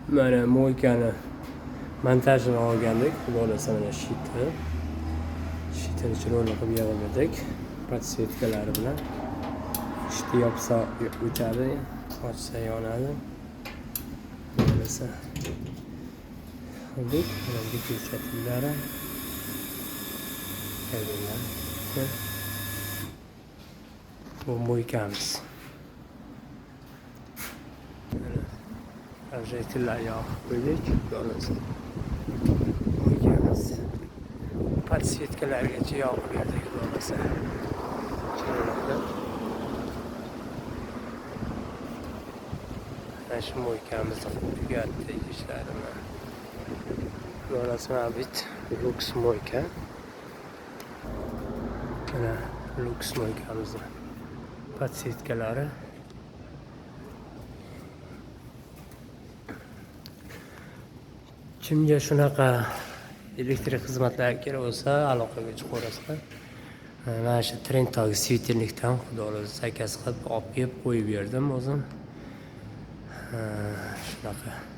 Mana moykani montajini olgandik. Xudo xolasa mana shiti. Shitini chiroyli qilib yig'ib podsvetkalari bilan. Shiti yopsa o'chadi, ochsa yonadi. Xolasa qildik. Mana bu ko'rsatiladi. Bu moykamiz. Projektlar yoqib qo'ydik. Ko'rasiz. Moykamiz. Podsvetkalargacha yoqib berdik. Xolasa. Chiroyli. Mana shu moykamizni tugatdik ishlarini. Xolasa bit Lux moyka. Mana Lux moykamizni podsvetkalari. Kimga shunaqa elektrik xizmatlar kerak bo'lsa, aloqaga chiqaverasizlar. Mana shu Trenddagi svetilnikdan xudo xolasa zakaz qilib olib kelib qo'yib berdim o'zim. Shunaqa.